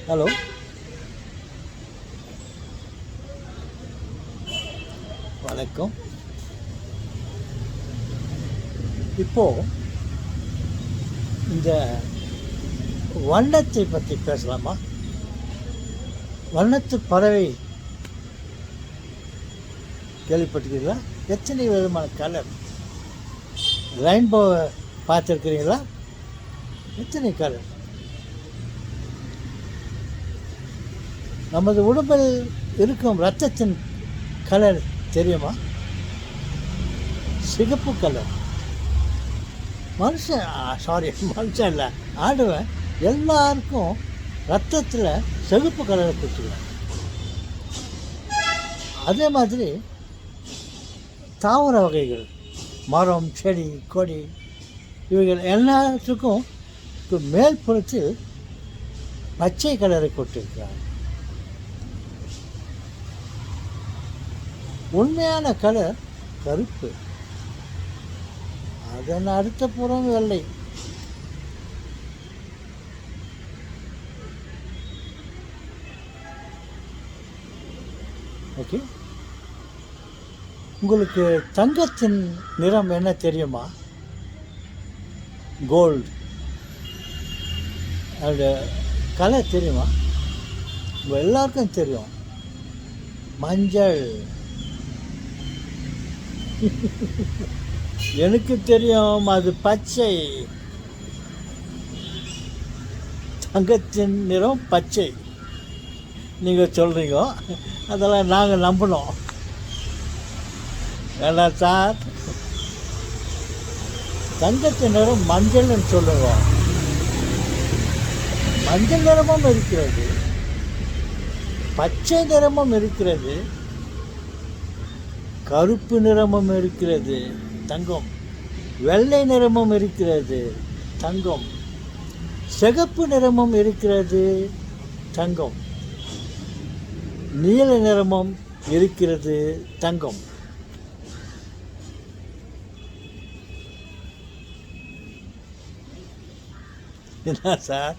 Hello, வணக்கம். இப்போது இந்த வண்ணத்தை பற்றி பேசலாமா? வண்ணத்து பறவை கேள்விப்பட்டிருக்கீங்களா? எத்தனை விதமான கலர். ரெயின்போவை பார்த்துருக்கிறீங்களா? எத்தனை கலர். நமது உடம்பில் இருக்கும் இரத்தத்தின் கலர் தெரியுமா? சிகப்பு கலர். மனுஷன் இல்லை, ஆடுவேன் எல்லாருக்கும் ரத்தத்தில் சிகப்பு கலரை கொடுத்துருவேன். அதே மாதிரி தாவர வகைகள், மரம், செடி, கொடி, இவைகள் எல்லாத்துக்கும் மேல் புறத்தில் பச்சை கலரை கொடுத்துருக்கிறார். உண்மையான கலர் கருப்பு, அதன் அடுத்த புறம் வெள்ளை. ஓகே, உங்களுக்கு தங்கத்தின் நிறம் என்ன தெரியுமா? கோல்டு, அதோட கலர் தெரியுமா? உங்கள் எல்லாருக்கும் தெரியும். மஞ்சள். எனக்கு தெரியும், அது பச்சை. தங்கத்தின் நிறம் பச்சை. நீங்கள் சொல்கிறீங்க, அதெல்லாம் நாங்கள் நம்பணும். வேண்டாம் சார். தங்கத்தின் நிறம் மஞ்சள்னு சொல்லுவோம். மஞ்சள் நிறமும் இருக்கிறது, பச்சை நிறமும் இருக்கிறது, கருப்பு நிறமும் இருக்கிறது தங்கம், வெள்ளை நிறமும் இருக்கிறது தங்கம், சிகப்பு நிறமும் இருக்கிறது தங்கம், நீல நிறமும் இருக்கிறது தங்கம். என்ன சார்,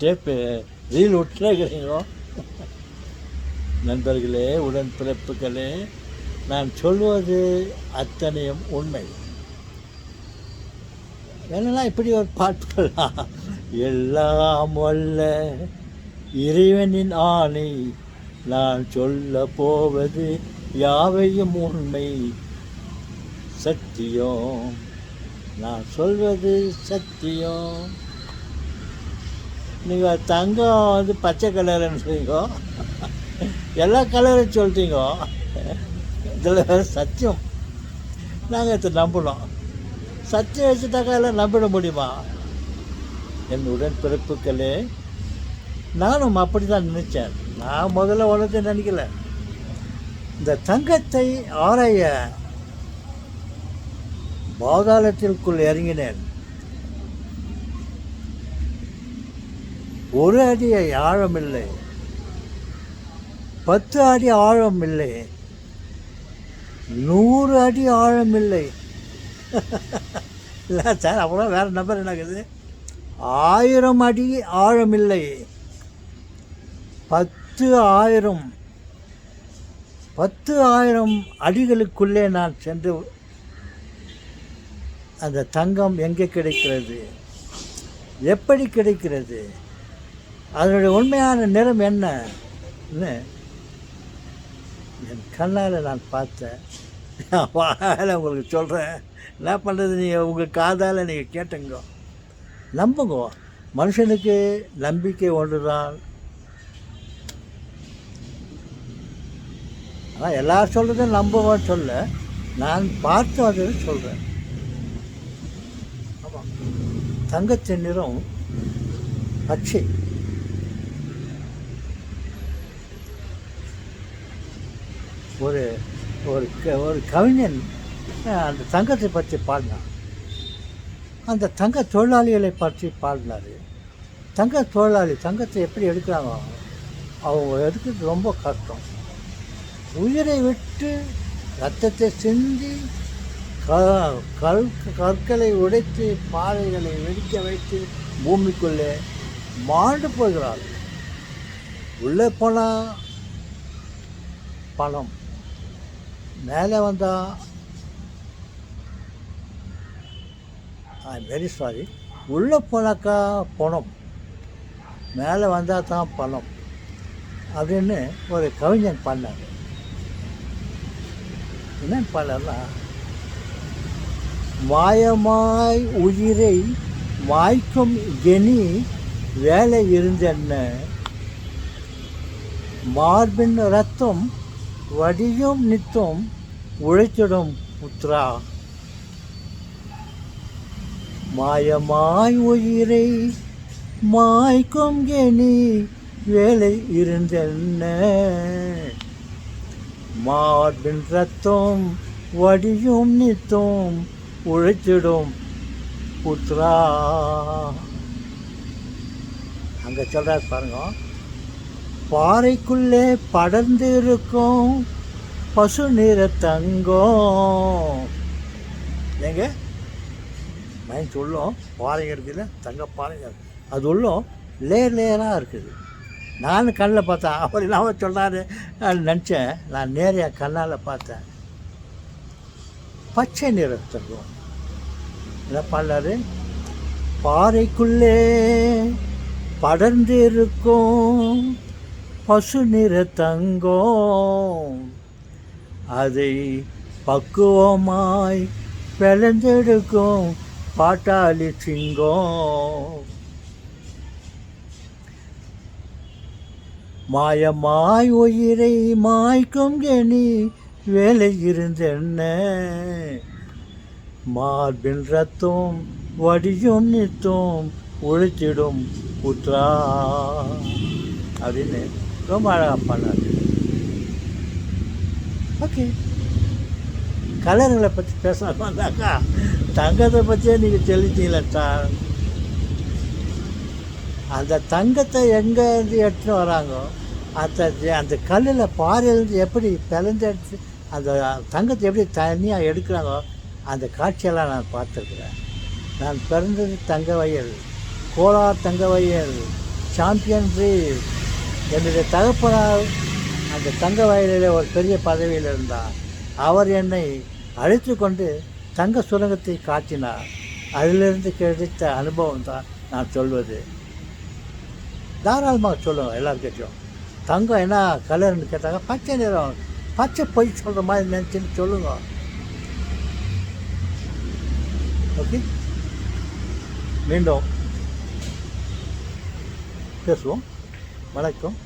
டேப்பு ரீல் விட்டுறீங்களோ? நண்பர்களே, உடன்பிறப்புகளே, நான் சொல்வது அத்தனையும் உண்மை. வேணா இப்படி ஒரு பாட்டுலாம், எல்லாம் வல்ல இறைவனின் ஆணை, நான் சொல்ல போவது யாவையும் உண்மை, சத்தியம், நான் சொல்வது சத்தியம். நீங்கள் தங்கம் பச்சை கலர்னு சொல்லிங்க, எல்லா கலரும் சொல்லிட்டீங்க. இதில் வேறு சத்தியம். நாங்கள் இதை நம்பணும். சத்தியம் வச்சுட்டாக்கா எல்லாம் நம்பிட முடியுமா? என் உடன்பிறப்புகளே, நானும் அப்படி தான் நினச்சேன். நான் முதல்ல உலகத்தை நினைக்கல. இந்த தங்கத்தை ஆராய பாதாளத்திற்குள் இறங்கினேன். ஒரு அடி ஆழம் இல்லை, 10 அடி ஆழம் இல்லை, 100 அடி ஆழம் இல்லை. இல்லை சார், அப்புறம் வேறு நம்பர் என்னக்குது? 1000 அடி ஆழம் இல்லை, 10,000 அடிகளுக்குள்ளே நான் சென்று அந்த தங்கம் எங்கே கிடைக்கிறது, எப்படி கிடைக்கிறது, அதனுடைய உண்மையான நிறம் என்னன்னு என் கண்ணால் நான் பார்த்தேன். வாயில் உங்களுக்கு சொல்கிறேன். என்ன பண்ணுறது, நீங்கள் உங்கள் காதால் நீங்கள் கேட்டுங்க, நம்புங்க. மனுஷனுக்கு நம்பிக்கை ஒன்று தான். ஆனால் எல்லாரும் சொல்கிறதும் நம்புவோன்னு சொல்ல, நான் பார்த்து அதை சொல்கிறேன். ஆமாம், தங்கத்தின் நிறம் பச்சை. ஒரு ஒரு கவிஞன் அந்த தங்கத்தை பற்றி பாடினான். அந்த தங்க தொழிலாளிகளை பற்றி பாடினார். தங்க தொழிலாளி தங்கத்தை எப்படி எடுக்கிறாங்க, அவங்க எடுக்கிறது ரொம்ப கஷ்டம். உயிரை விட்டு ரத்தத்தை சிந்தி கல் கற்களை உடைத்து பாறைகளை வெடிக்க வைத்து பூமிக்குள்ளே மாண்டு போகிறார். உள்ளே போனால் பணம், மேலே வந்தால் வெரி சாரி, உள்ளே போனாக்கா பணம், மேலே வந்தால் தான் பணம் அப்படின்னு ஒரு கவிஞன் பண்ணார். என்ன பண்ணார்னா, மாயமாய் உயிரை மாய்க்கும் கெனி வேலை இருந்தென்ன, மார்பின் ரத்தம் வடியும் நித்தம் உழைத்திடும் புத்ரா. மாயமாய் உயிரை மாய்க்கும் கெனி வேலை இருந்தென்ன, மார்பின் ரத்தம் வடியும் நித்தம் உழைத்திடும் புத்ரா. அங்கே சொல்கிறார் பாருங்க, பாறைக்குள்ளே படர்ந்து இருக்கும் பசு நிற தங்கம். எங்க மைண்ட் சொல்லும், பாறைங்க இருக்குதுல்ல, தங்க பாறைங்க, அது உள்ளும் லேயர் லேயராக இருக்குது. நானும் கண்ணில் பார்த்தேன், அவர் இல்லாமல் சொன்னார் நினச்சேன். நான் நேரையாக கண்ணால் பார்த்தேன், பச்சை நிற தங்கம். என்ன பண்ணாரு, பாறைக்குள்ளே படர்ந்து இருக்கும் பசு நிற தங்கம், அதை பக்குவமாய் பிளந்தெடுக்கும் பாட்டாளி சிங்கம். மாயமாய் உயிரை மாய்க்கும் கெனி வேலை இருந்தென்ன, மார்பின் ரத்தம் வடியும் நித்தம் உழைத்திடும் புத்ரா அப்படின்னு ரொம்ப அழகாக பண்ணார். ஓகே, கலர்களை பற்றி பேசலாம் வந்தாக்கா தங்கத்தை பற்றியே நீங்கள் தெளிச்சிங்களா சார். அந்த தங்கத்தை எங்கேருந்து எடுத்துன்னு வராங்கோ, அந்த கல்லில் பாறையிலேருந்து எப்படி பிளந்தெடுத்து அந்த தங்கத்தை எப்படி தனியாக எடுக்கிறாங்கோ, அந்த காட்சியெல்லாம் நான் பார்த்துருக்குறேன். நான் பிறந்தது தங்க வயல், கோலார் தங்க வயல், சாம்பியன் பிரீட். என்னுடைய தகப்பனார் அந்த தங்க வயலில் ஒரு பெரிய பதவியில் இருந்தார். அவர் என்னை அழைத்து கொண்டு தங்க சுரங்கத்தை காட்டினார். அதிலிருந்து கிடைத்த அனுபவம் தான் நான் சொல்வது. தாராளமாக சொல்லுங்கள் எல்லாருக்கிட்டையும். தங்கம் என்ன கலர்னு கேட்டாங்க, பச்சை நிறம், பச்சை பொய் சொல்கிற மாதிரி நினச்சின்னு சொல்லுங்க. ஓகே, மீண்டும் பேசுவோம். வணக்கம்.